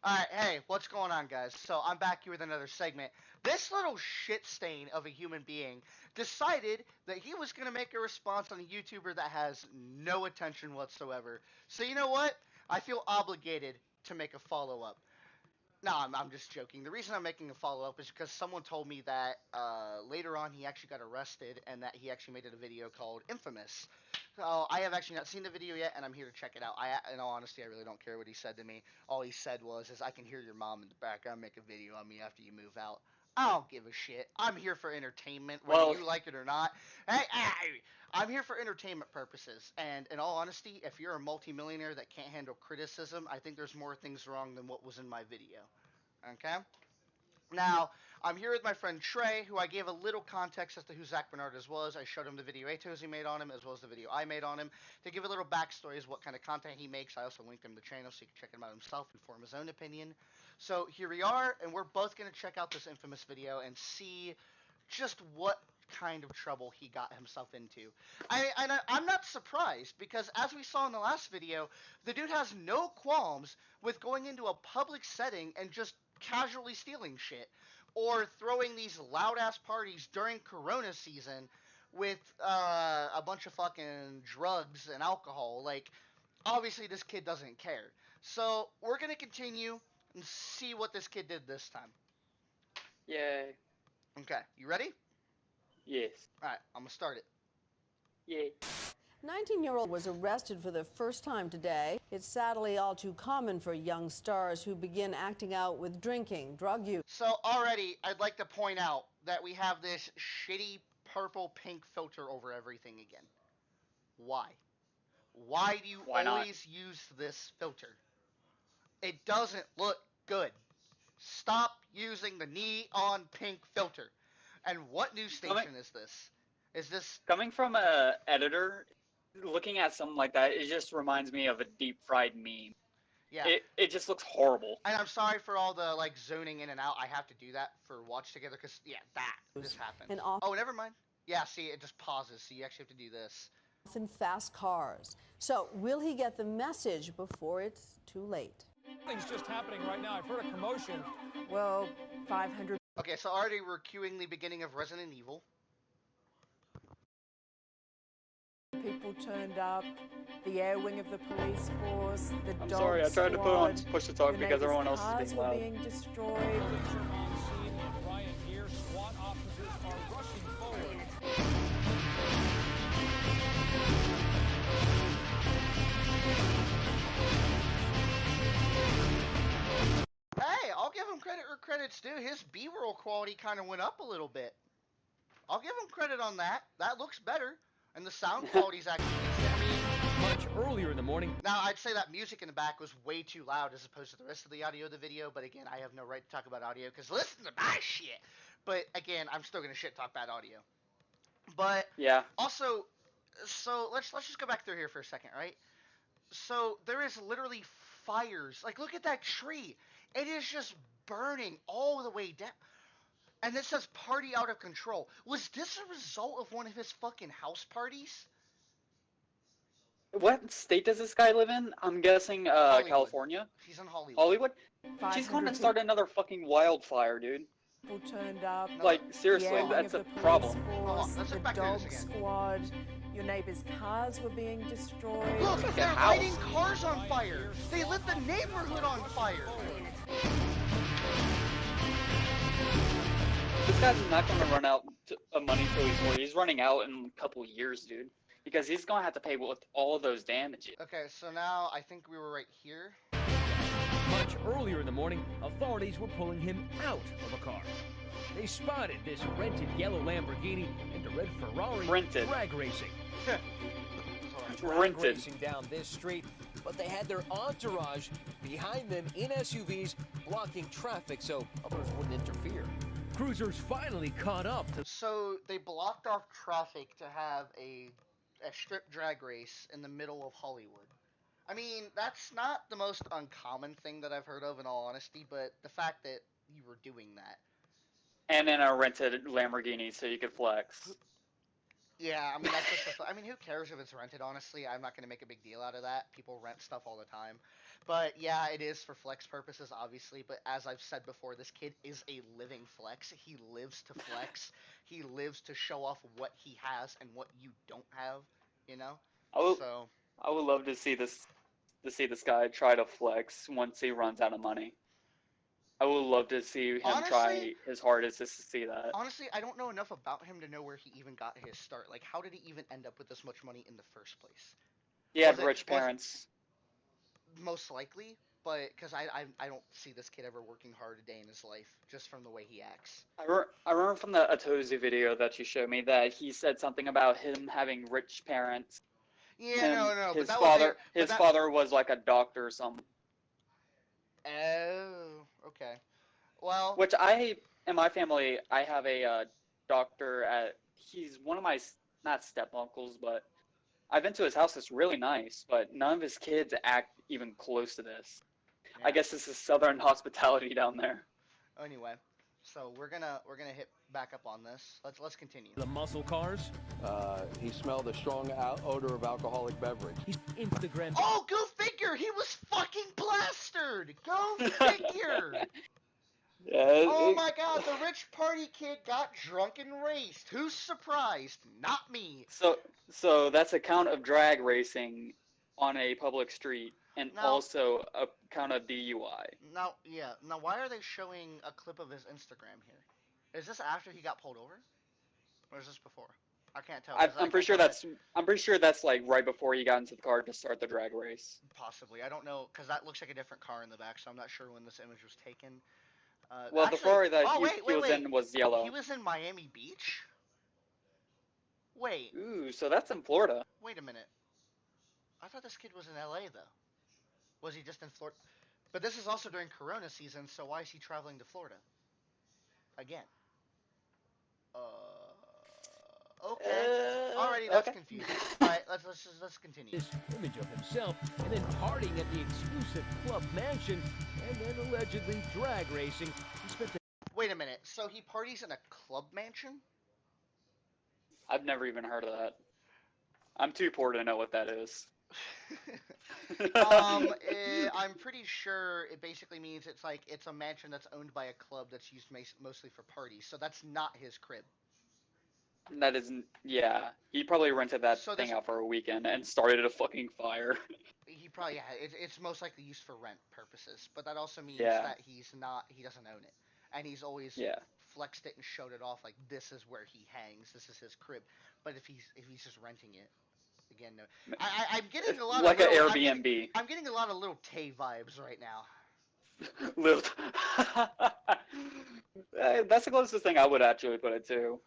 Alright, hey, what's going on, guys? So, I'm back here with another segment. This little shit stain of a human being decided that he was going to make a response on a YouTuber that has no attention whatsoever. So, you know what? I feel obligated to make a follow up. No, I'm just joking. The reason I'm making a follow up is because someone told me that later on he actually got arrested and that he actually made it a video called Infamous. So I have actually not seen the video yet, and I'm here to check it out. In all honesty, I really don't care what he said to me. All he said is I can hear your mom in the background make a video on me after you move out. I don't give a shit. I'm here for entertainment, whether Well, you like it or not. Hey, I'm here for entertainment purposes. And in all honesty, if you're a multimillionaire that can't handle criticism, I think there's more things wrong than what was in my video. Okay? Now, I'm here with my friend Trey, who I gave a little context as to who Zack Bernardez was. I showed him the video Atos he made on him, as well as the video I made on him, to give a little backstory as what kind of content he makes. I also linked him the channel so he can check him out himself and form his own opinion. So here we are, and we're both going to check out this infamous video and see just what kind of trouble he got himself into. I'm not surprised, because as we saw in the last video, the dude has no qualms with going into a public setting and just casually stealing shit, or throwing these loud ass parties during Corona season with a bunch of fucking drugs and alcohol. Like, obviously, this kid doesn't care. So, we're gonna continue and see what this kid did this time. yay. Okay, you ready? Yes. Alright, I'm gonna start it. Yay. 19-year-old was arrested for the first time today. It's sadly all too common for young stars who begin acting out with drinking, drug use. So, already, I'd like to point out that we have this shitty purple pink filter over everything again. Why? Why do you Why not? always use this filter? It doesn't look good. Stop using the neon pink filter. And what news station is this? Is this... Coming from a editor, looking at something like that, it just reminds me of a deep fried meme. Yeah. It just looks horrible. And I'm sorry for all the, like, zoning in and out. I have to do that for Watch Together, because, yeah, this happened. Oh, never mind. Yeah, see, it just pauses, so you actually have to do this. In fast cars. So, will he get the message before it's too late? Something's just happening right now. I've heard a commotion. Well, 500 Okay, so already we're cueing the beginning of Resident Evil. people turned up, the air wing of the police force, the I'm dog sorry, I tried to put on squad, push to talk your because neighbors' everyone else cars is being were loud. being destroyed. Police are on scene in riot gear. SWAT officers are rushing forward. Hey, I'll give him credit where credit's due. His B-roll quality kind of went up a little bit. I'll give him credit on that. That looks better. And the sound quality's actually decent. I mean, Much earlier in the morning, now, I'd say that music in the back was way too loud as opposed to the rest of the audio of the video, but again, I have no right to talk about audio, because listen to my shit! But again, I'm still gonna shit talk bad audio. But, Yeah. also, so let's just go back through here for a second, right? So, there is literally fires. Like, look at that tree! It is just burning all the way down. And this says party out of control. Was this a result of one of his fucking house parties? What state does this guy live in? I'm guessing Hollywood. California? He's in Hollywood. Hollywood? 500 She's going to start another fucking wildfire, dude. people turned up, Like, the seriously, air wing that's of a the police problem. force, Let's the look back through dog this again. squad, your neighbors' cars were being destroyed. Look, like a they're house. lighting cars on fire. They lit the neighborhood on fire. This guy's not going to run out of money till he's 40. He's running out in a couple years, dude. Because he's going to have to pay with all of those damages. Okay, so now I think we were right here. much earlier in the morning, authorities were pulling him out of a car. They spotted this rented yellow Lamborghini and a red Ferrari Rented. drag racing. Rented. Racing down this street, but they had their entourage behind them in SUVs blocking traffic so others wouldn't interfere. Cruisers finally caught up to So they blocked off traffic to have a strip drag race in the middle of Hollywood. I mean, that's not the most uncommon thing that I've heard of, in all honesty, but the fact that you were doing that. And in a rented Lamborghini so you could flex. Yeah, I mean that's just I mean who cares if it's rented? Honestly, I'm not gonna make a big deal out of that. People rent stuff all the time, but yeah, it is for flex purposes, obviously. But as I've said before, this kid is a living flex. He lives to flex. He lives to show off what he has and what you don't have. You know. I would So I would love to see this guy try to flex once he runs out of money. I would love to see him honestly, try his hardest just to see that. honestly, I don't know enough about him to know where he even got his start. Like, how did he even end up with this much money in the first place? He Was had it rich was parents. most likely, but because I don't see this kid ever working hard a day in his life just from the way he acts. I remember from the Atozu video that you showed me that he said something about him having rich parents. Yeah, Him, no, but his that was a father, but his that. father was like a doctor or something. Oh, okay. Well, Which in my family, I have a doctor at. He's one of my not step uncles, but I've been to his house. It's really nice, but none of his kids act even close to this. I yeah. guess this is Southern hospitality down there. Anyway, so we're gonna hit back up on this. Let's continue. The muscle cars. He smelled a strong odor of alcoholic beverage. He's Instagram. Oh, go figure! He was fucking plastered. Go figure. Yeah. Oh my god, the rich party kid got drunk and raced. Who's surprised? Not me. So so that's a count of drag racing on a public street and Now, also a count of DUI. yeah. Now, why are they showing a clip of his Instagram here? Is this after he got pulled over, or is this before? I can't tell because I I'm pretty can't sure tell that that's like right before he got into the car to start the drag race. possibly. I don't know because that looks like a different car in the back, so I'm not sure when this image was taken. Well, the Actually, Ferrari that oh he was in was he yellow. was in Miami Beach. Wait, Ooh, so that's in Florida. wait a minute. I thought this kid was in L.A. though. Was he just in Florida? But this is also during Corona season, so why is he traveling to Florida again? Okay. Alrighty, that's Okay. confusing. All right, let's continue. This image of himself, and then partying at the exclusive club mansion, and then allegedly drag racing. He spent the Wait a minute. So he parties in a club mansion? I've never even heard of that. I'm too poor to know what that is. I'm pretty sure it basically means it's like it's a mansion that's owned by a club that's used mostly for parties. So that's not his crib. That isn't. Yeah, he probably rented that So thing this out for a weekend and started a fucking fire. he probably yeah, it's most likely used for rent purposes. But that also means Yeah, that he doesn't own it, and he's always yeah. flexed it and showed it off like this is where he hangs, this is his crib. But if he's just renting it, again, no. I'm getting a lot of Like an little Airbnb. I'm getting a lot of little Tay vibes right now. Little. That's the closest thing I would actually put it to.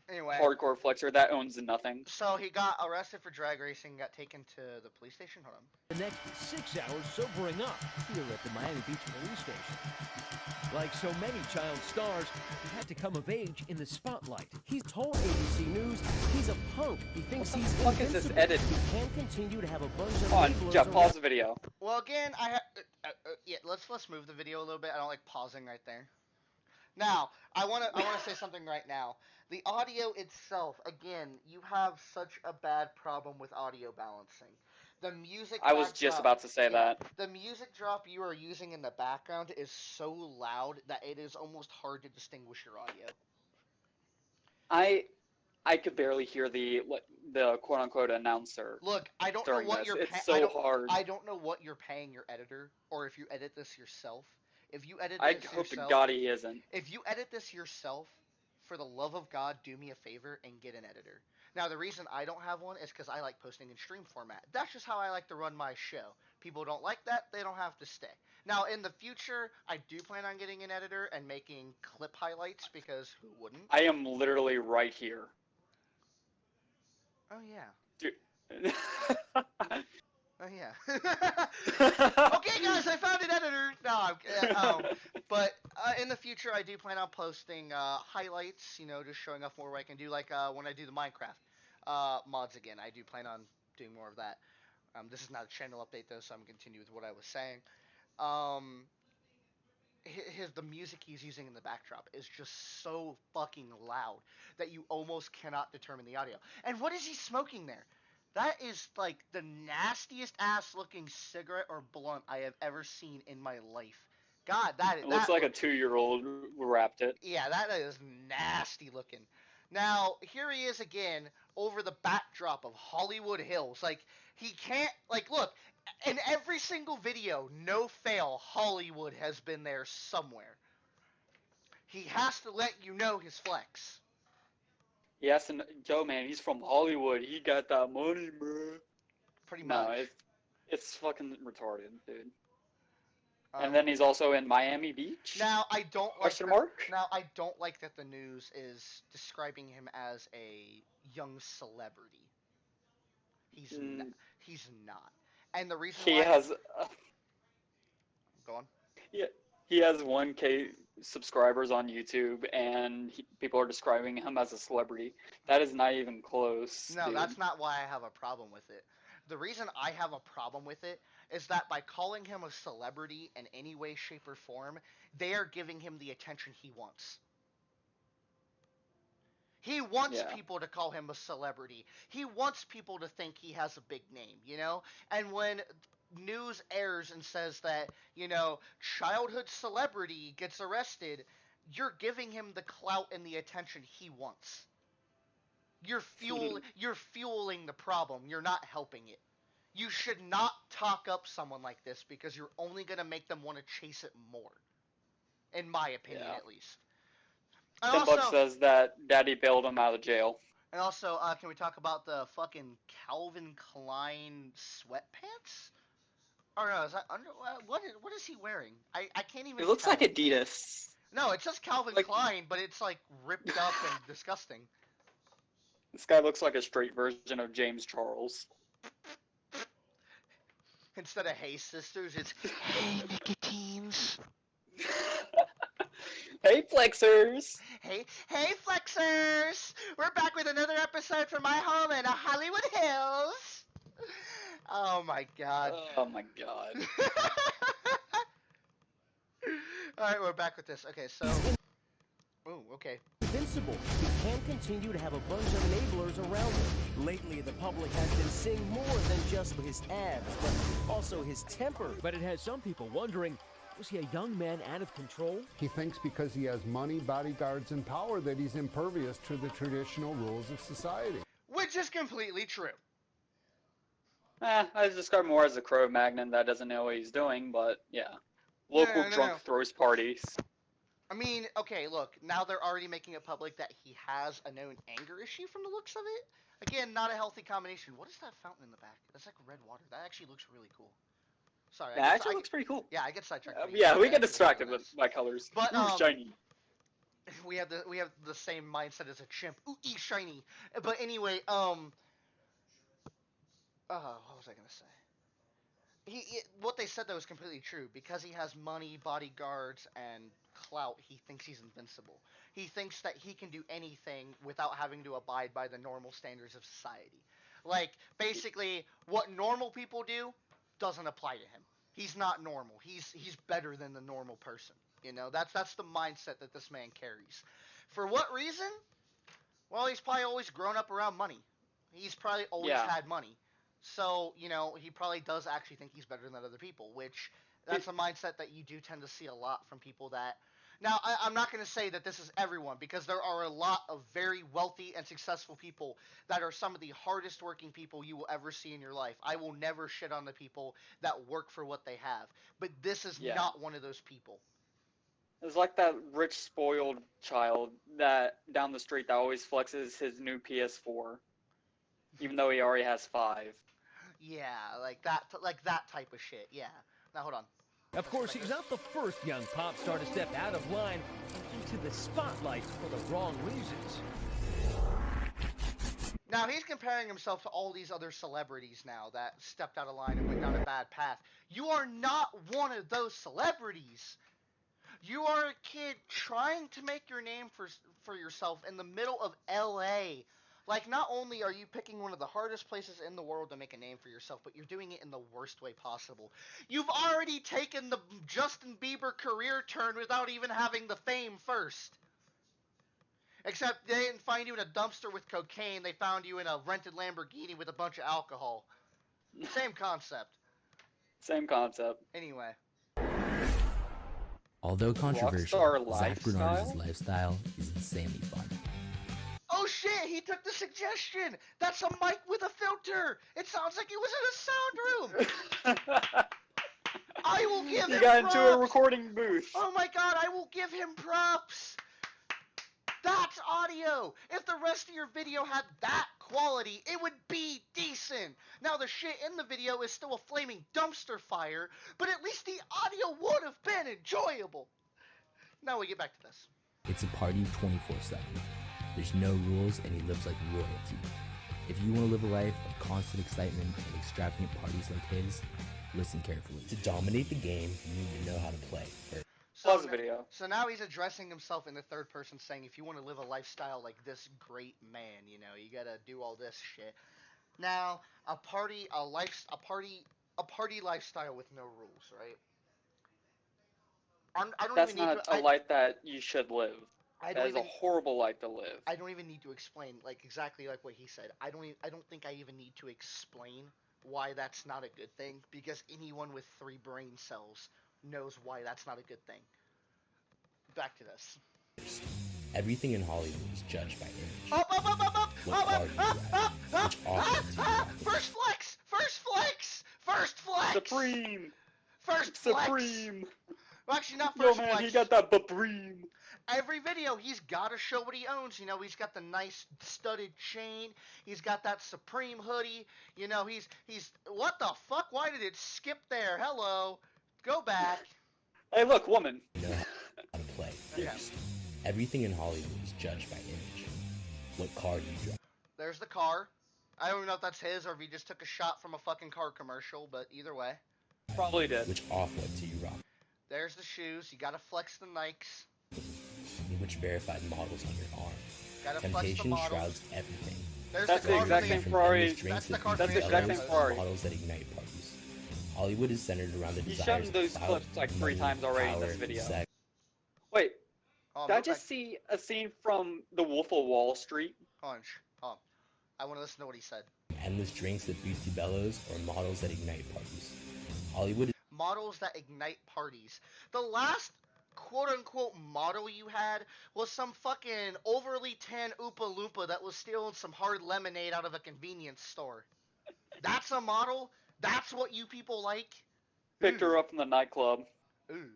Anyway, Hardcore flexor that owns nothing. so he got arrested for drag racing, got taken to the police station. Hold on. next 6 hours sobering up here at the Miami Beach police station. Like so many child stars, he had to come of age in the spotlight. He told ABC News he's a punk. He thinks he's fuck is this invincible. edit? He can't continue to have a bunch of Come on, labelers Jeff, around. pause the video. Well, again, yeah. Let's move the video a little bit. I don't like pausing right there. Now, I wanna say something right now. The audio itself, again, you have such a bad problem with audio balancing. The music. I was just about to say yeah, that. the music drop you are using in the background is so loud that it is almost hard to distinguish your audio. I could barely hear the quote unquote announcer Look, I don't know during what this. you're. It's I so don't. hard. I don't know what you're paying your editor, or if you edit this yourself. If you edit I this hope to yourself, God he isn't. if you edit this yourself, for the love of God, do me a favor and get an editor. Now, the reason I don't have one is because I like posting in stream format. That's just how I like to run my show. People don't like that, they don't have to stay. Now, in the future, I do plan on getting an editor and making clip highlights because who wouldn't? I am literally right here. Oh, yeah. Dude. Oh, yeah. Okay, guys, I found an editor. No, but in the future, I do plan on posting highlights, just showing off more what I can do, like when I do the Minecraft mods again. I do plan on doing more of that. This is not a channel update, though, so I'm going to continue with what I was saying. the music he's using in the backdrop is just so fucking loud that you almost cannot determine the audio. And what is he smoking there? That is like the nastiest ass looking cigarette or blunt I have ever seen in my life. God, It looks like a 2-year-old wrapped it. yeah, that is nasty looking. Now, here he is again over the backdrop of Hollywood Hills. Like, he can't, like, look, in every single video, no fail, Hollywood has been there somewhere. He has to let you know his flex. Yes, and yo, man, he's from Hollywood. He got that money, bro. Pretty No, much. it's fucking retarded, dude. Um, And then he's also in Miami Beach? now, I don't like Question mark? now I don't like that the news is describing him as a young celebrity. Mm, He's not. And the reason he why has go on. he, he has 1K subscribers on YouTube, and people are describing him as a celebrity. That is not even close, No, dude. that's not why I have a problem with it. The reason I have a problem with it is that by calling him a celebrity in any way, shape, or form, they are giving him the attention he wants. He wants Yeah. people to call him a celebrity. He wants people to think he has a big name, you know? And when news airs and says that, childhood celebrity gets arrested, you're giving him the clout and the attention he wants. You're fueling the problem. You're not helping it. You should not talk up someone like this because you're only going to make them want to chase it more. In my opinion, Yeah. at least. And Tim Buck also, says that Daddy bailed him out of jail. can we talk about the fucking Calvin Klein sweatpants? Or no, is that under? What is he wearing? I can't even It looks tell. like Adidas. No, it's just Calvin Like- Klein, but it's like ripped up and disgusting. This guy looks like a straight version of James Charles. Instead of "Hey sisters," it's "Hey nicotines." Hey, flexers! Hey flexers! We're back with another episode from my home in Hollywood Hills. Oh my god. Oh my god. Alright, we're back with this. Okay, so. Ooh, okay. Invincible. He can't continue to have a bunch of enablers around him. Lately, the public has been seeing more than just his abs, but also his temper. But it has some people wondering, was he a young man out of control? He thinks because he has money, bodyguards, and power that he's impervious to the traditional rules of society. Which is completely true. I describe him more as a Cro-Magnon that doesn't know what he's doing, but yeah. Local drunk throws parties. I mean, okay, look, now they're already making it public that he has a known anger issue from the looks of it. Again, not a healthy combination. What is that fountain in the back? That's like red water. That actually looks really cool. Sorry. That actually looks pretty cool. Yeah, I get sidetracked. Yeah, we get distracted by colors. But, Ooh, shiny. We have the same mindset as a chimp. Ooh, shiny. But anyway, what was I gonna say? What they said though is completely true. Because he has money, bodyguards, and clout, he thinks he's invincible. He thinks that he can do anything without having to abide by the normal standards of society. Like, basically, what normal people do doesn't apply to him. He's not normal. He's better than the normal person. That's the mindset that this man carries. For what reason? Well, he's probably always grown up around money. He's probably always had money. So, he probably does actually think he's better than other people, which that's a mindset that you do tend to see a lot from people that... Now, I'm not going to say that this is everyone, because there are a lot of very wealthy and successful people that are some of the hardest working people you will ever see in your life. I will never shit on the people that work for what they have. But this is not one of those people. It's like that rich, spoiled child that down the street that always flexes his new PS4, even though he already has 5. Yeah, like that type of shit. Yeah. Now hold on. Of course, he's not the first young pop star to step out of line and into the spotlight for the wrong reasons. Now, he's comparing himself to all these other celebrities now that stepped out of line and went down a bad path. You are not one of those celebrities. You are a kid trying to make your name for yourself in the middle of L.A., Like, not only are you picking one of the hardest places in the world to make a name for yourself, but you're doing it in the worst way possible. You've already taken the Justin Bieber career turn without even having the fame first. Except they didn't find you in a dumpster with cocaine, they found you in a rented Lamborghini with a bunch of alcohol. Same concept. Same concept. Anyway. Although controversial, Rockstar Zack Bernardez' lifestyle? lifestyle is insanely fun. Oh shit, he took the suggestion! That's a mic with a filter! It sounds like he was in a sound room! I will give him You got props! into a recording booth. Oh my god, I will give him props! That's audio! If the rest of your video had that quality, it would be decent! Now the shit in the video is still a flaming dumpster fire, but at least the audio would have been enjoyable! Now we get back to this. It's a party 24/7. There's no rules and he lives like royalty. If you want to live a life of constant excitement and extravagant parties like his, listen carefully. To dominate the game, you need to know how to play first. Pause the video. So now he's addressing himself in the third person, saying, if you want to live a lifestyle like this great man, you gotta do all this shit. Now, a party lifestyle with no rules, right? I don't That's even need not to. a life that you should live. I That don't is a even. horrible life to live. I don't even need to explain exactly like what he said. I don't think I even need to explain why that's not a good thing, because anyone with 3 brain cells knows why that's not a good thing. Back to this. Everything in Hollywood is judged by image. Up! What car do you drive? Which office do you rock? First flex! First flex! First flex! Supreme! First flex! Supreme! Well, actually, not Yo, first man, flex. he got that Supreme. Every video, he's got to show what he owns. He's got the nice studded chain. He's got that Supreme hoodie. He's what the fuck? Why did it skip there? Hello. Go back. Hey, look, woman. You know how to play first. Everything in Hollywood is judged by image. What car do you drive? There's the car. I don't even know if that's his or if he just took a shot from a fucking car commercial, but either way. Probably did. Which off-white do you rock? There's the shoes. You gotta flex the Nikes. Which verified models on your arm? Gotta flex the Temptation models. shrouds everything. There's That's the the car exact from same the- Ferrari. That's the car That's from the the exact same Ferrari. Models that ignite parties. Hollywood is centered around the He's desires shown those of clout, clips like 3 money, times already in power, this video. sex. Wait, Oh, did I okay. just see a scene from The Wolf of Wall Street? Hold on. I want to listen to what he said. Endless drinks at Bootsy Bellows or models that ignite parties. Hollywood is Models that ignite parties. The last quote-unquote model you had was some fucking overly tan Oompa Loompa that was stealing some hard lemonade out of a convenience store. That's a model? That's what you people like? Picked her up from the nightclub. Ooh.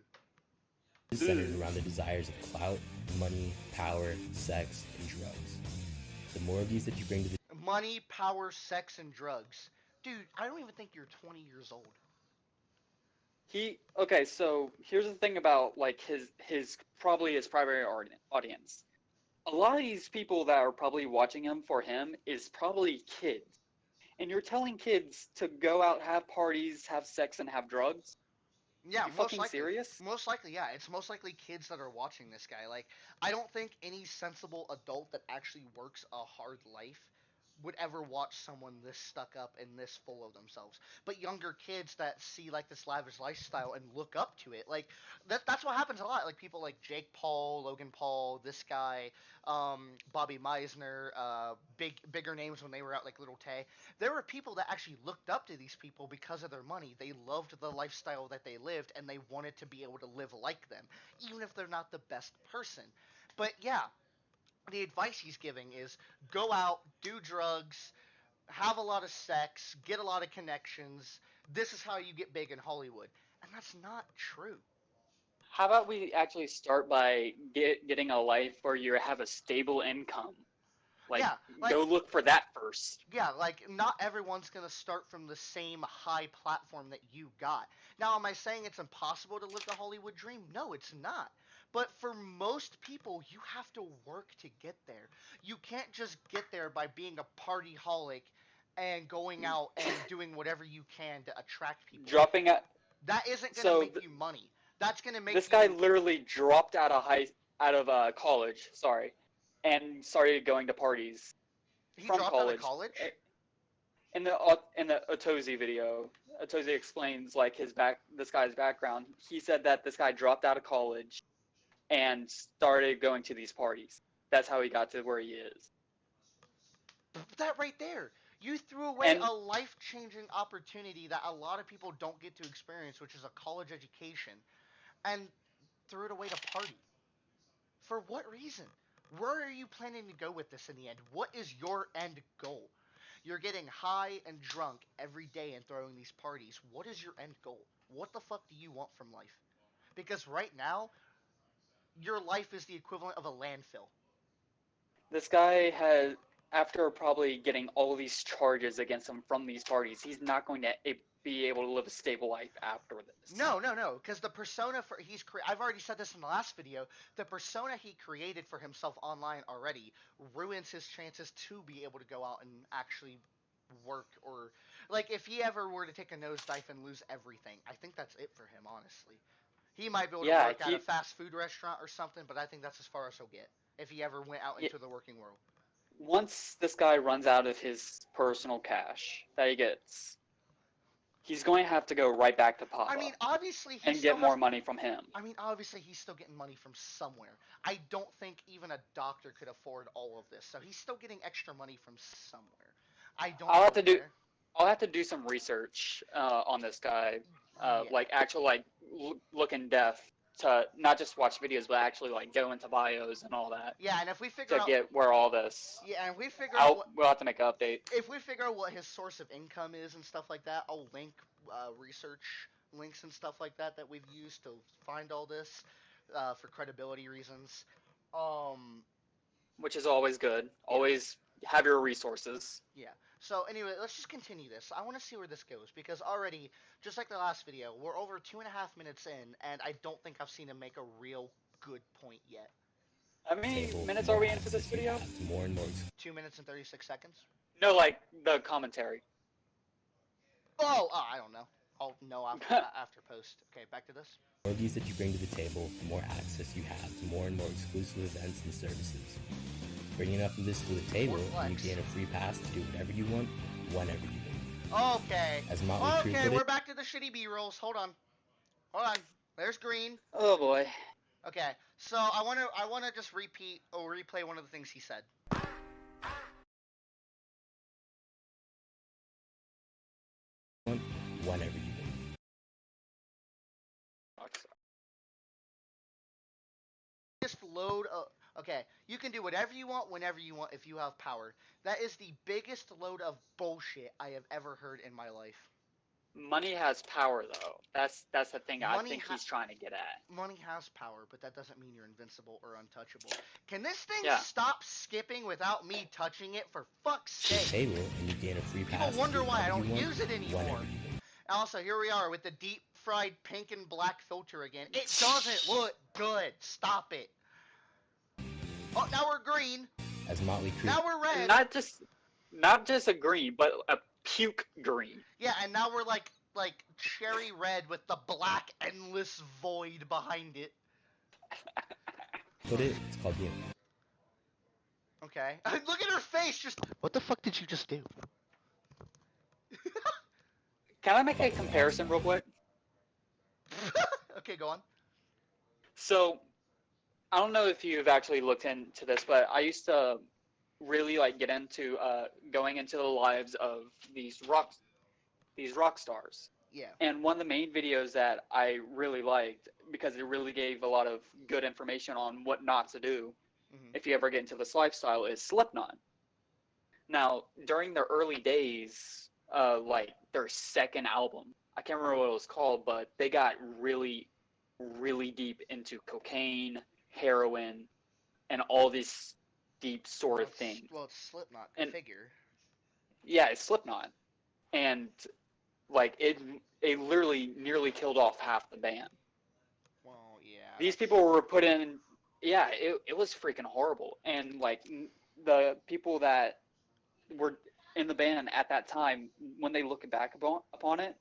centered around the desires of clout, money, power, sex, and drugs. The more of these that you bring to the Money, power, sex, and drugs. Dude, I don't even think you're 20 years old. Okay, so here's the thing about like his probably his primary audience. A lot of these people that are probably watching him for him is probably kids. And you're telling kids to go out, have parties, have sex, and have drugs? Yeah, You fucking serious? Most likely, yeah. It's most likely kids that are watching this guy. Like, I don't think any sensible adult that actually works a hard life would ever watch someone this stuck up and this full of themselves. But younger kids that see like this lavish lifestyle and look up to it, like that's what happens a lot. Like people like Jake Paul, Logan Paul, this guy, Bobby Meisner, bigger names when they were out, like Little Tay. There were people that actually looked up to these people because of their money. They loved the lifestyle that they lived and they wanted to be able to live like them, even if they're not the best person. But yeah, the advice he's giving is go out, do drugs, have a lot of sex, get a lot of connections. This is how you get big in Hollywood. And that's not true. How about we actually start by getting a life where you have a stable income? Go look for that first. Yeah, like, not everyone's going to start from the same high platform that you got. Now, am I saying it's impossible to live the Hollywood dream? No, it's not. But for most people, you have to work to get there. You can't just get there by being a party holic and going out and doing whatever you can to attract people. Dropping out. That isn't going to make you money. That's going to make this guy literally dropped out of college, and started going to parties. He from dropped out of college. In the Otozi video, Otozi explains like this guy's background. He said that this guy dropped out of college and started going to these parties. That's how he got to where he is. That right there. You threw away And a life-changing opportunity that a lot of people don't get to experience, which is a college education, and threw it away to party. For what reason? Where are you planning to go with this in the end? What is your end goal? You're getting high and drunk every day and throwing these parties. What is your end goal? What the fuck do you want from life? Because right now, your life is the equivalent of a landfill. this guy has, after probably getting all these charges against him from these parties, he's not going to be able to live a stable life after this. No, because the persona I've already said this in the last video. The persona he created for himself online already ruins his chances to be able to go out and actually work, or like if he ever were to take a nosedive and lose everything. I think that's it for him, honestly. He might be able to work at a fast food restaurant or something, but I think that's as far as he'll get if he ever went out into the working world. Once this guy runs out of his personal cash that he gets, he's going to have to go right back to Papa. I mean, obviously, and get more money from him. I mean, obviously, he's still getting money from somewhere. I don't think even a doctor could afford all of this, so he's still getting extra money from somewhere. I'll have to do some research on this guy, like actual look in depth to not just watch videos, but actually like go into bios and all that. Yeah, and if we figure out get where all this. Yeah, and if we figure out we'll have to make an update. If we figure out what his source of income is and stuff like that, I'll link research links and stuff like that we've used to find all this for credibility reasons. Which is always good. Yeah. Always have your resources. Yeah. So anyway, let's just continue this. I want to see where this goes because already, just like the last video, we're over 2.5 minutes in, and I don't think I've seen him make a real good point yet. How many minutes are we into this video? More and more. 2 minutes and 36 seconds. No, like the commentary. Oh, I don't know. I'll know after post. Okay, back to this. The more of these that you bring to the table, the more access you have to more and more exclusive events and services. Bring enough of this to the table, and you gain a free pass to do whatever you want, whenever you want. Okay. Okay, we're back to the shitty B-rolls. Hold on. There's green. Oh boy. Okay, so I wanna just replay one of the things he said. Whenever you want. Just load okay, you can do whatever you want, whenever you want, if you have power. That is the biggest load of bullshit I have ever heard in my life. Money has power, though. That's the thing I think he's trying to get at. Money has power, but that doesn't mean you're invincible or untouchable. Can this thing stop skipping without me touching it, for fuck's sake? Table, and you gain a free pass. People wonder why I don't use it anymore. Also, here we are with the deep fried pink and black filter again. It doesn't look good. Stop it. Oh, now we're green. As Motley Crue. Now we're red. Not just a green, but a puke green. Yeah, and now we're like cherry red with the black endless void behind it. It's called you. Okay. Look at her face. Just what the fuck did you just do? Can I make a comparison real quick? Okay, go on. So, I don't know if you've actually looked into this, but I used to really get into going into the lives of these rock stars. Yeah. And one of the main videos that I really liked, because it really gave a lot of good information on what not to do if you ever get into this lifestyle, is Slipknot. Now, during their early days, their second album, I can't remember what it was called, but they got really, really deep into cocaine, heroin, and all these deep sort of things. Well, it's Slipknot, figure. Yeah, it's Slipknot. And, it literally nearly killed off half the band. Well, yeah. These people were put in, it was freaking horrible. And, the people that were in the band at that time, when they look back upon it,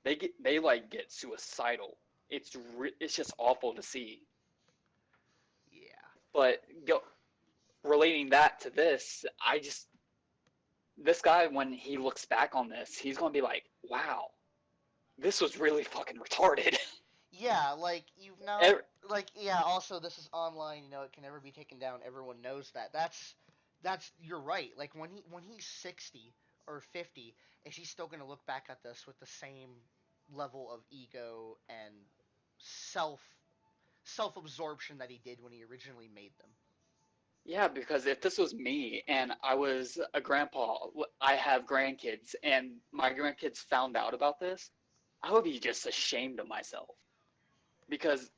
they get suicidal. It's just awful to see. Yeah. But relating that to this, this guy, when he looks back on this, he's gonna be like, "Wow, this was really fucking retarded." Yeah, like you've now, Ev- like yeah. Also, this is online. You know, it can never be taken down. Everyone knows that. That's you're right. Like when he's 60 or 50, is he still gonna look back at this with the same level of ego and self self absorption that he did when he originally made them? Yeah, because if this was me and I was a grandpa, I have grandkids, and my grandkids found out about this, I would be just ashamed of myself. Because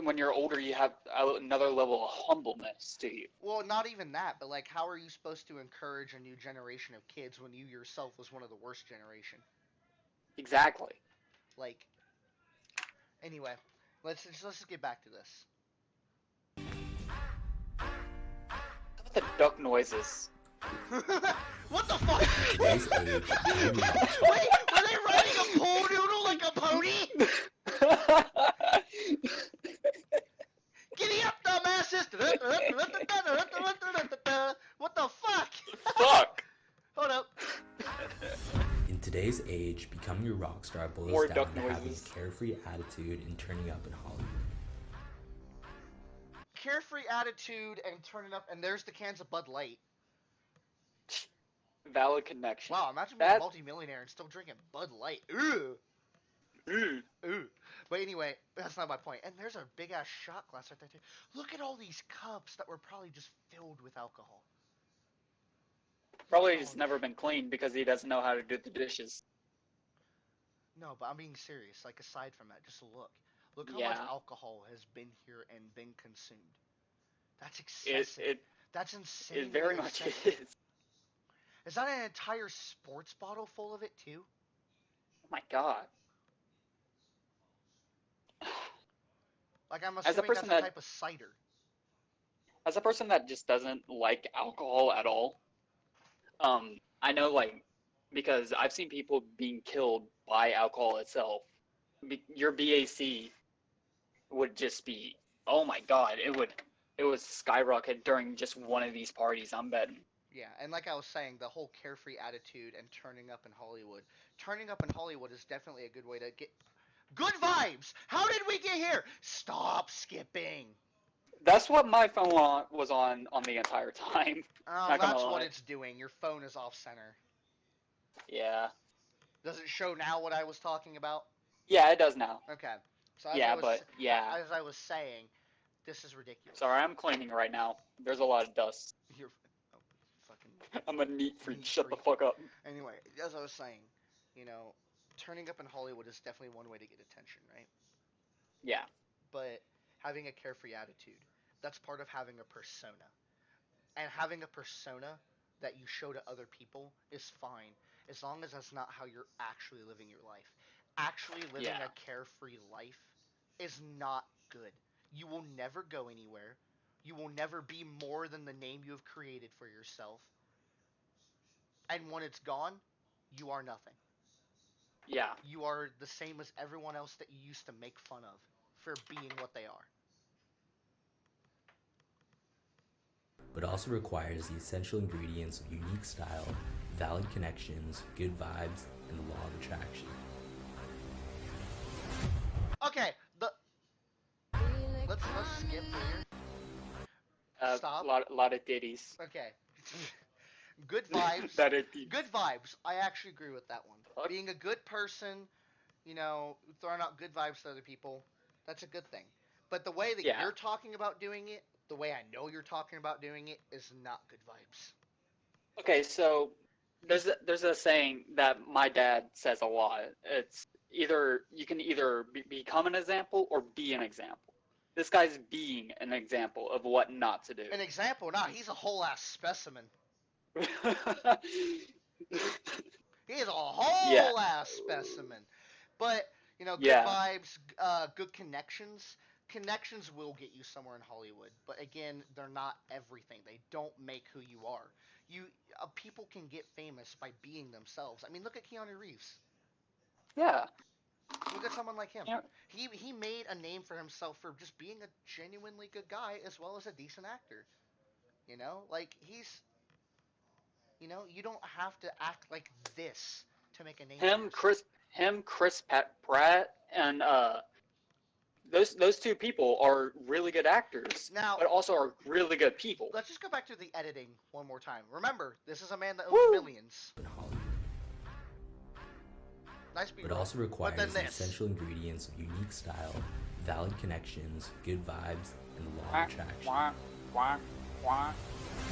when you're older, you have another level of humbleness to you. Well, not even that, but like, how are you supposed to encourage a new generation of kids when you yourself was one of the worst generation? Exactly. Like, anyway, let's just get back to this. How about the duck noises? What the fuck? Today's age, Wait, were they riding a pool noodle like a pony? Giddy up, dumbasses! What the fuck? Fuck! Hold up. in today's age, becoming a rock star boils More down duck to having noises. a carefree attitude and turning up in Hollywood. Carefree attitude and turning up, and there's the cans of Bud Light. Valid connection. Wow, imagine being a multimillionaire and still drinking Bud Light. Ooh. Ooh. But anyway, that's not my point. And there's a big ass shot glass right there too. Look at all these cups that were probably just filled with alcohol. Probably just never been cleaned because he doesn't know how to do the dishes. No, but I'm being serious. Like, aside from that, just look. Look how Yeah. much alcohol has been here and been consumed. That's excessive. That's insane. It very much excessive. is. Is that an entire sports bottle full of it too? Oh my god. Like, I'm As a assuming person that's a that type of cider. as a person that just doesn't like alcohol at all, I know, like, because I've seen people being killed by alcohol itself. Your BAC would just be, oh my god, it would skyrocket during just one of these parties, I'm betting. Yeah, and like I was saying, the whole carefree attitude and turning up in Hollywood. Turning up in Hollywood is definitely a good way to get good vibes. How did we get here? Stop skipping. That's what my phone was on the entire time. Not gonna That's what lie. it's doing. Your phone is off center. Yeah. Does it show now what I was talking about? Yeah, it does now. Okay. So Yeah, but yeah. as I was saying, this is ridiculous. Sorry, I'm cleaning right now. There's a lot of dust. You're fucking. I'm a neat freak. Neat Shut freak. the fuck up. Anyway, as I was saying, you know, turning up in Hollywood is definitely one way to get attention, right? Yeah. But having a carefree attitude, that's part of having a persona. And having a persona that you show to other people is fine, as long as that's not how you're actually living your life. Actually living a carefree life is not good. You will never go anywhere. You will never be more than the name you have created for yourself. And when it's gone, you are nothing. Yeah. You are the same as everyone else that you used to make fun of for being what they are. But also requires the essential ingredients of unique style, valid connections, good vibes, and the law of attraction. Okay, let's skip here. Stop. A lot of ditties. Okay. Good vibes. Good vibes. I actually agree with that one. Fuck. Being a good person, you know, throwing out good vibes to other people, that's a good thing. But the way that you're talking about doing it, the way I know you're talking about doing it, is not good vibes. Okay, so there's a saying that my dad says a lot. It's you can either become an example or be an example. This guy's being an example of what not to do. An example? Nah, he's a whole ass specimen. He is a whole ass specimen. But, you know, good vibes, good connections. Connections will get you somewhere in Hollywood, but again, they're not everything. They don't make who you are. People can get famous by being themselves. I mean, look at Keanu Reeves. Yeah. Look at someone like him. Yeah. He made a name for himself for just being a genuinely good guy as well as a decent actor. You know, like You know, you don't have to act like this to make a name. Him, Chris Pratt, and those two people are really good actors, Now, but also are really good people. let's just go back to the editing one more time. Remember, this is a man that owns Woo! millions. Nice But also requires the essential ingredients of unique style, valid connections, good vibes, and law of attraction.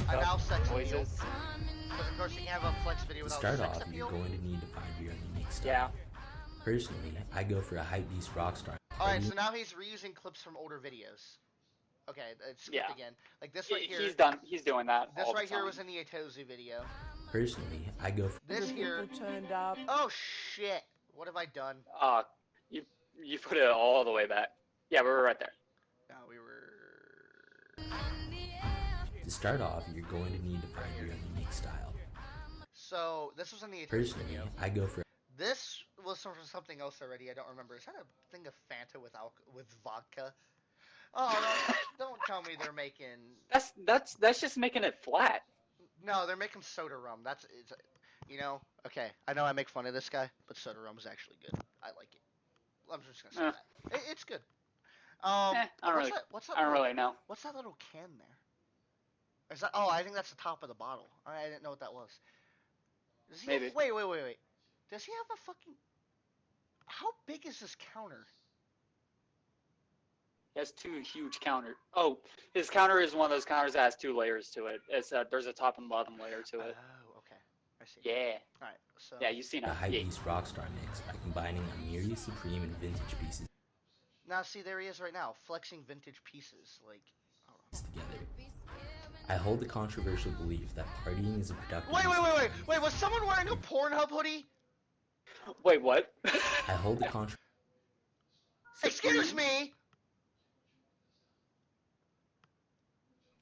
And now sex appeal. Because of course you can't have a flex video To without start sex off, appeal. you're going to need to find your own unique style. Yeah. Personally, I go for a hypebeast rock star. Alright, so now he's reusing clips from older videos. Okay, it's skipped Yeah. again. Like this right here. He's doing that. This all right the here time. was in the Atozu video. Personally, I go for This here. People turned up. Oh shit! What have I done? You put it all the way back. Yeah, we were right there. No, we were. To start off, you're going to need to find your own unique style. So this was in the Atozu Personally, video. I go for This was from something else already. I don't remember. Is that a thing of Fanta with vodka? Oh no! Don't tell me they're making. That's just making it flat. No, they're making soda rum. You know. Okay, I know I make fun of this guy, but soda rum is actually good. I like it. I'm just gonna say that. It's good. I don't really know. What's that little can there? Is that? Oh, I think that's the top of the bottle. I didn't know what that was. Does he Maybe. Wait. Does he have a fucking? How big is this counter? He has two huge counters. Oh, his counter is one of those counters that has two layers to it. There's a top and bottom layer to it. Oh, okay. I see. Yeah. All right. So. Yeah, you've seen a it. hypebeast rockstar mix by combining a myriad supreme and vintage pieces Now see, there he is right now, flexing vintage pieces. Like. together. I hold the controversial belief that partying is a productive. Wait! Was someone wearing a Pornhub hoodie? Wait, what? I hold the controversial. Excuse me.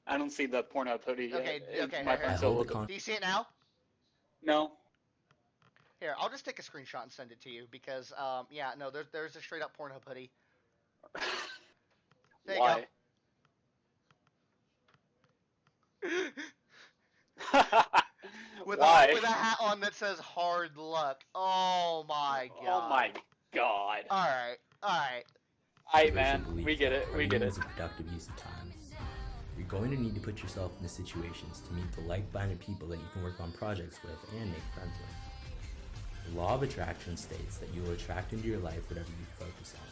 I don't see the Pornhub hoodie. Okay. My Here. pencil look- Do you see it now? No. Here, I'll just take a screenshot and send it to you because, yeah, no, there's a straight up Pornhub hoodie. There you Why? With Why? with a hat on that says "Hard Luck." Oh my god. Oh my god. All right. Aight, man, we get it. Partying is a productive use of time. You're going to need to put yourself into situations to meet the like-minded people that you can work on projects with and make friends with. The law of attraction states that you will attract into your life whatever you focus on.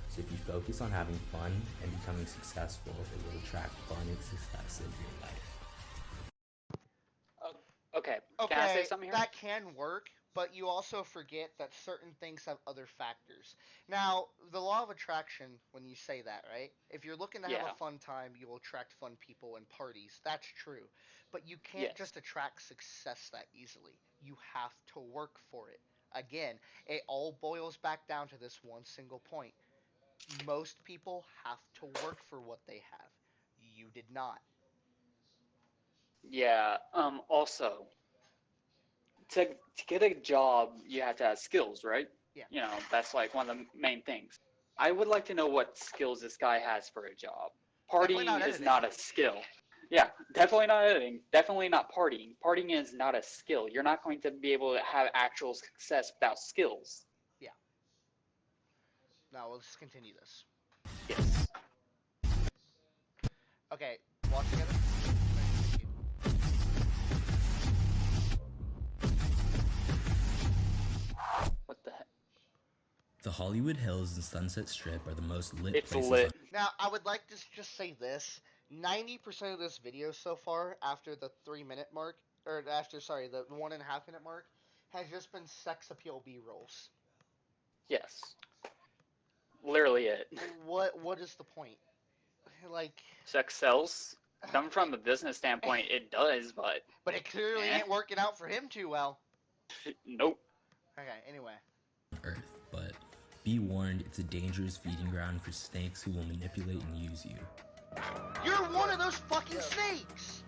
So if you focus on having fun and becoming successful, it will attract fun and success into your life. Okay. Can I say something here? That can work, but you also forget that certain things have other factors. Now, the law of attraction, when you say that, right? If you're looking to have a fun time, you will attract fun people and parties. That's true. But you can't just attract success that easily. You have to work for it. Again, it all boils back down to this one single point. Most people have to work for what they have. You did not. Yeah. Also, to get a job, you have to have skills, right? Yeah. You know, that's like one of the main things. I would like to know what skills this guy has for a job. Partying is not a skill. Yeah, definitely not editing. Definitely not partying. Partying is not a skill. You're not going to be able to have actual success without skills. Yeah. Now let's continue this. Yes. Okay, walk together. What the heck? The Hollywood Hills and Sunset Strip are the most lit It's places lit. Now, I would like to just say this. 90% of this video so far, after the 3-minute mark, or after, sorry, the 1.5 minute mark, has just been sex appeal B-rolls. Yes. Literally it. What is the point? Like... Sex sells. Coming from a business standpoint, it does, but... But it clearly ain't working out for him too well. Nope. Okay, anyway. Earth, but be warned, it's a dangerous feeding ground for snakes who will manipulate and use you. You're one of those fucking snakes!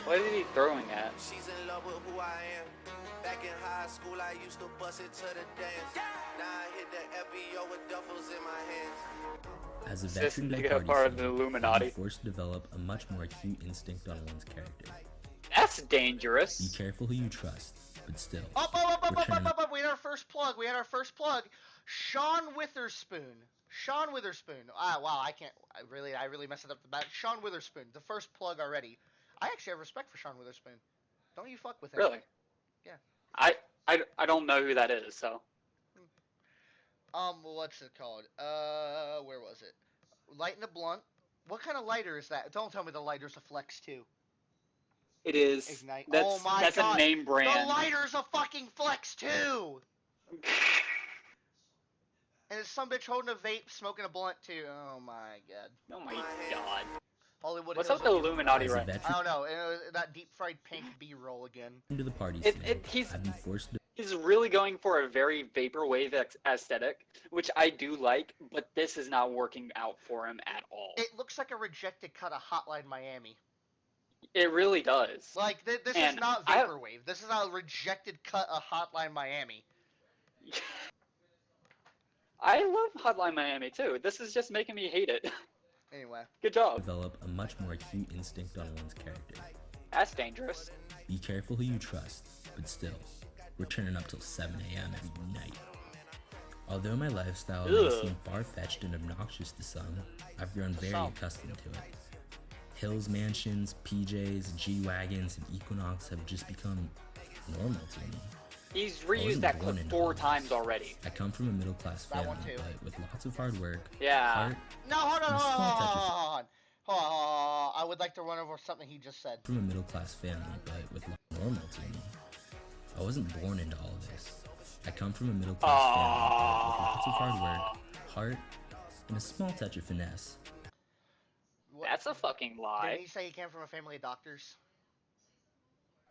What is he throwing at? She's in love with who I am. Back in high school, I used to bust it to the dance. Now I hit the FBO with duffels in my hands. As a Is this veteran to the nigga party part of scene, the I'm Illuminati? forced to develop a much more acute instinct on one's character. That's Be dangerous. careful who you trust, but still. Up. We had our first plug. Sean Witherspoon. Wow, I really messed it up the back. Sean Witherspoon, the first plug already. I actually have respect for Sean Witherspoon. Don't you fuck with him. Really? Yeah. I don't know who that is, so. What's it called? Where was it? Lighting a blunt. What kind of lighter is that? Don't tell me the lighter's a Flex 2. It is. Ignite. That's, Oh my that's god. a name brand. The lighter's a fucking Flex 2! And it's some bitch holding a vape, smoking a blunt too. Oh my god. Oh my god. Hollywood What's Hills up with the will give Illuminati it right I don't know. It was that deep fried pink B-roll again. Into the party He's I've been forced to. He's really going for a very vaporwave aesthetic, which I do like, but this is not working out for him at all. It looks like a rejected cut of Hotline Miami. It really does. Like, this is not vaporwave. This is a rejected cut of Hotline Miami. I love Hotline Miami too. This is just making me hate it. Anyway. Good job. Develop a much more acute instinct on one's character. That's dangerous. Be careful who you trust, but still, we're turning up till 7 a.m. every night. Although my lifestyle may seem far-fetched and obnoxious to some, I've grown very accustomed to it. Hills mansions, PJs, G-Wagons, and Equinox have just become normal to me. He's reused that clip 4 times already. I come from a middle-class family, but with lots of hard work, heart, No, hold and a small touch of on. I would like to run over something he just said. from a middle-class family, but with normal to me. I wasn't born into all this. I come from a middle-class family, but with lots of hard work, heart, and a small touch of finesse. That's a fucking lie. Did he say he came from a family of doctors?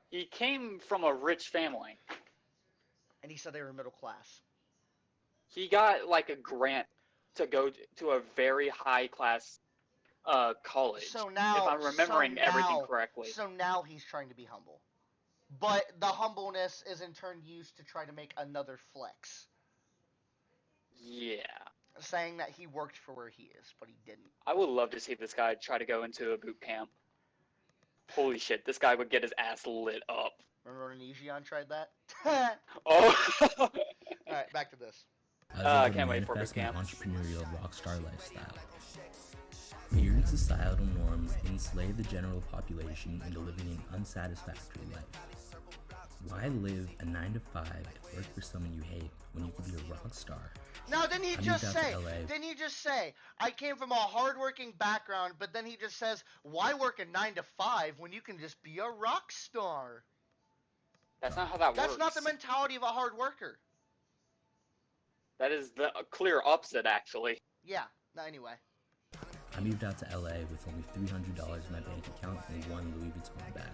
He came from a rich family. And he said they were middle class. He got like a grant to go to a very high class college. So now, if I'm remembering everything correctly. So now he's trying to be humble. But the humbleness is in turn used to try to make another flex. Yeah. Saying that he worked for where he is, but he didn't. I would love to see this guy try to go into a boot camp. Holy shit, this guy would get his ass lit up. Remember when Egeon tried that? Oh. Alright, back to this. I can't wait for boot my camp. entrepreneurial rockstar lifestyle. Weird societal norms enslave the general population into living an unsatisfactory life. Why live a 9-to-5 and work for someone you hate when you could be a rock star? Now, didn't he just say, I came from a hardworking background, but then he just says, why work a 9-to-5 when you can just be a rock star? That's not how that works. That's not the mentality of a hard worker. That is the clear opposite, actually. Yeah, anyway. I moved out to LA with only $300 in my bank account and one Louis Vuitton bag.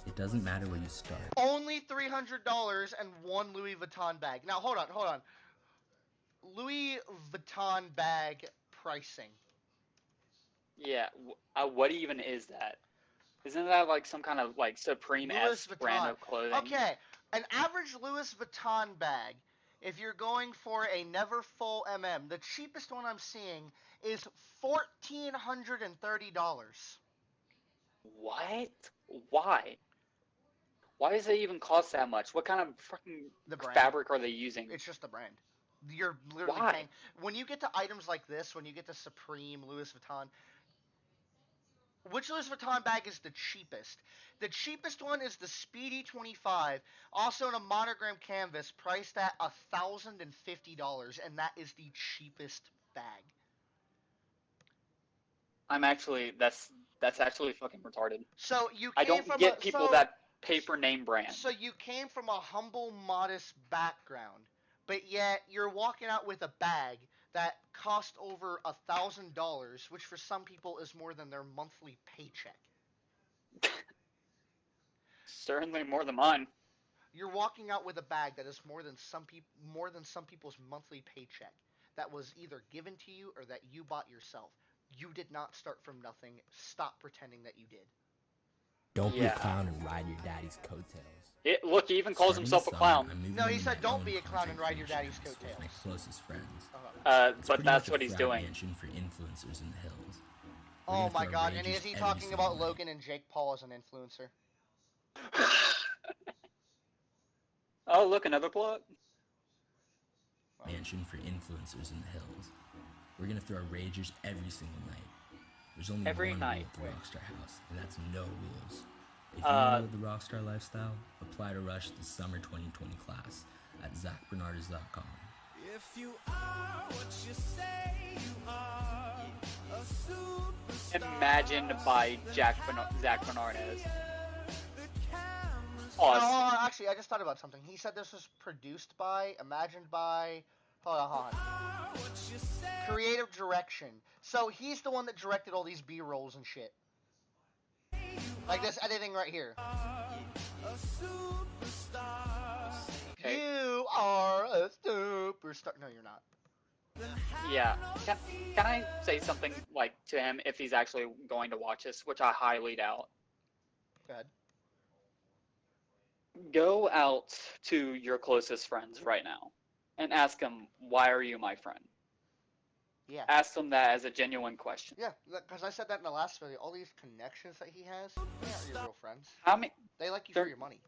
It doesn't matter where you start. Only $300 and one Louis Vuitton bag. Now, hold on. Louis Vuitton bag pricing. Yeah, what even is that? Isn't that like some kind of like Supreme-esque brand of clothing? Okay, an average Louis Vuitton bag, if you're going for a never full the cheapest one I'm seeing is $1,430. What? Why? Why does it even cost that much? What kind of fucking fabric are they using? It's just the brand. You're literally paying. When you get to items like this, when you get to Supreme, Louis Vuitton, which Louis Vuitton bag is the cheapest? The cheapest one is the Speedy 25, also in a monogram canvas, priced at $1,050, and that is the cheapest bag. That's actually fucking retarded. So you I don't get people that pay for name brand. So you came from a humble, modest background, but yet you're walking out with a bag that cost over $1,000, which for some people is more than their monthly paycheck. Certainly more than mine. You're walking out with a bag that is more than some people's monthly paycheck. That was either given to you or that you bought yourself. You did not start from nothing. Stop pretending that you did. Don't be a clown and ride your daddy's coattails. Look, he even calls himself a clown. No, he said don't be a clown and ride your daddy's coattails. My closest friends. But that's what he's doing. For influencers in the hills. Oh my god, and is he talking about Logan and Jake Paul as an influencer? Oh, look, another plot. Mansion for influencers in the hills. We're gonna throw ragers every single night. There's only Every one night. rule at the Rockstar House, and that's no rules. If you want to live the Rockstar lifestyle, apply to rush the summer 2020 class at ZackBernardez.com. If you are what you say you are, a superstar. Imagined by Zack Bernardez. Oh, actually, I just thought about something. He said this was produced by, imagined by, hold on. Creative direction. So he's the one that directed all these B-rolls and shit. Like this editing right here. Okay. You are a superstar. No, you're not. Yeah. Can I say something like to him if he's actually going to watch this, which I highly doubt? Go ahead. Go out to your closest friends right now and ask them, why are you my friend? Yeah. Ask them that as a genuine question. Yeah, because I said that in the last video. All these connections that he has, they aren't your real friends. How many? They like you for your money.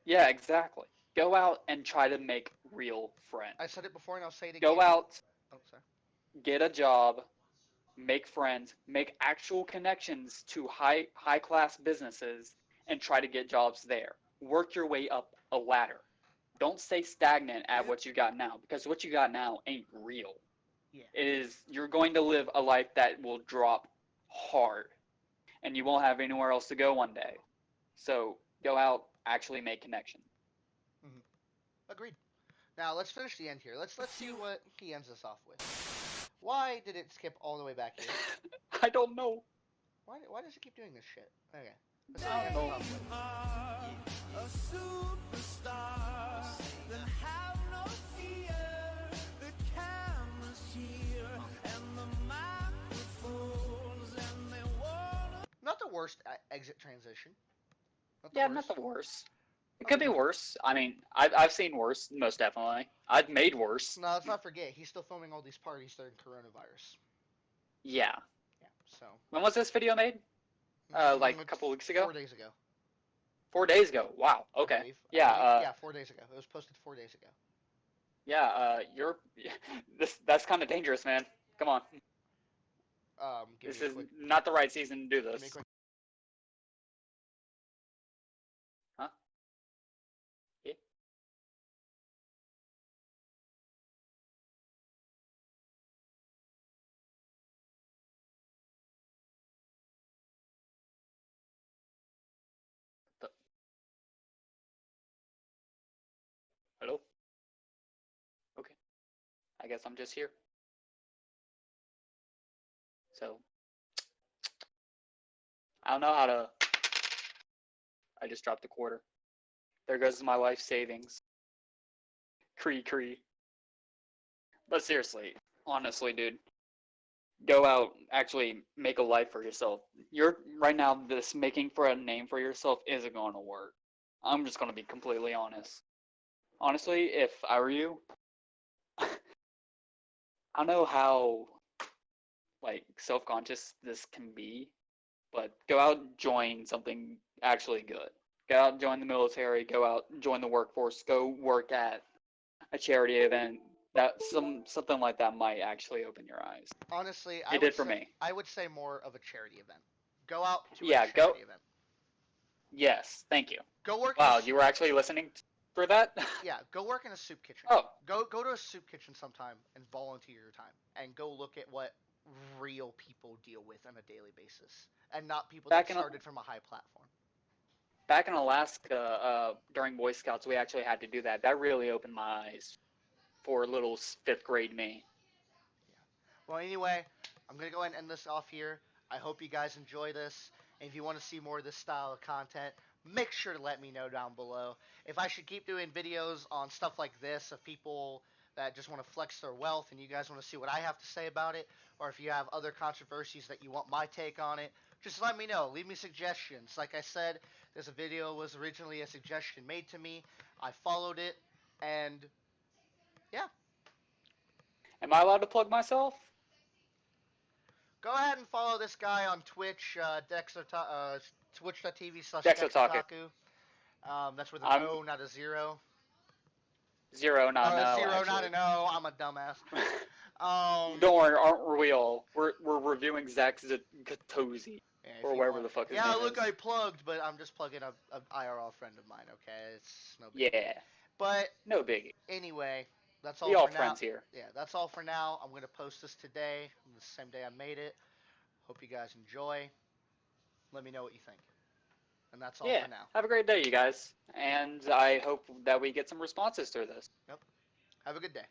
Yeah, exactly. Go out and try to make real friends. I said it before and I'll say it again. Go out, oh, sorry. get a job, make friends, make actual connections to high class businesses, and try to get jobs there. Work your way up a ladder. Don't stay stagnant at what you got now, because what you got now ain't real. Yeah. You're going to live a life that will drop hard, and you won't have anywhere else to go one day. So go out, actually make connections. Mm-hmm. Agreed. Now let's finish the end here. Let's see what he ends us off with. Why did it skip all the way back here? I don't know. Why does it keep doing this shit? Okay. Let's I don't know. A superstar, then have no fear. The camera's here and the microphones, and they wanna. Not the worst exit transition. Not the worst. It could be worse. I mean, I've seen worse, most definitely. I've made worse. No, let's not forget, he's still filming all these parties during coronavirus. Yeah. Yeah, so. When was this video made? Like a couple weeks ago? 4 days ago. 4 days ago. Wow. Okay. Yeah. Yeah, 4 days ago. It was posted 4 days ago. Yeah. That's kind of dangerous, man. Come on. This is not the right season to do this. Huh? Yeah. Hello? Okay. I guess I'm just here. So, I don't know how to. I just dropped a quarter. There goes my life savings. Cree. But seriously, honestly, dude, go out, actually make a life for yourself. You're right now, this making for a name for yourself isn't going to work. I'm just going to be completely honest. Honestly, if I were you, I don't know how like self-conscious this can be, but go out and join something actually good. Go out and join the military, go out and join the workforce, go work at a charity event. Something like that might actually open your eyes. Honestly, it did for me. I would say more of a charity event. Go out to a charity event. Yes, thank you. Go work. Wow, you were actually listening for that? Yeah, go work in a soup kitchen. Oh. Go to a soup kitchen sometime and volunteer your time and go look at what real people deal with on a daily basis and not people that started from a high platform. Back in Alaska, during Boy Scouts, we actually had to do that. That really opened my eyes for little 5th grade me. Yeah. Well, anyway, I'm going to go ahead and end this off here. I hope you guys enjoy this. And if you want to see more of this style of content, make sure to let me know down below. If I should keep doing videos on stuff like this of people that just want to flex their wealth and you guys want to see what I have to say about it, or if you have other controversies that you want my take on it, just let me know. Leave me suggestions. Like I said, this video was originally a suggestion made to me. I followed it, and yeah. Am I allowed to plug myself? Go ahead and follow this guy on Twitch, Dexter. Dexotaku. Dexotaku. That's with an I'm O, not a zero. 0, not Or a no, zero, not actually. an O. I'm a dumbass. Don't worry, aren't we all? We're reviewing Zack Gatozy, Yeah, if or you whatever want. the fuck his Yeah, name look, is. I plugged, but I'm just plugging a IRL friend of mine. Okay, it's no big deal. Yeah, But no biggie. anyway, that's We all all for now. friends here. Yeah, that's all for now. I'm gonna post this today, the same day I made it. Hope you guys enjoy. Let me know what you think. And that's all Yeah, for now. have a great day, you guys, and I hope that we get some responses to this. Yep. Have a good day.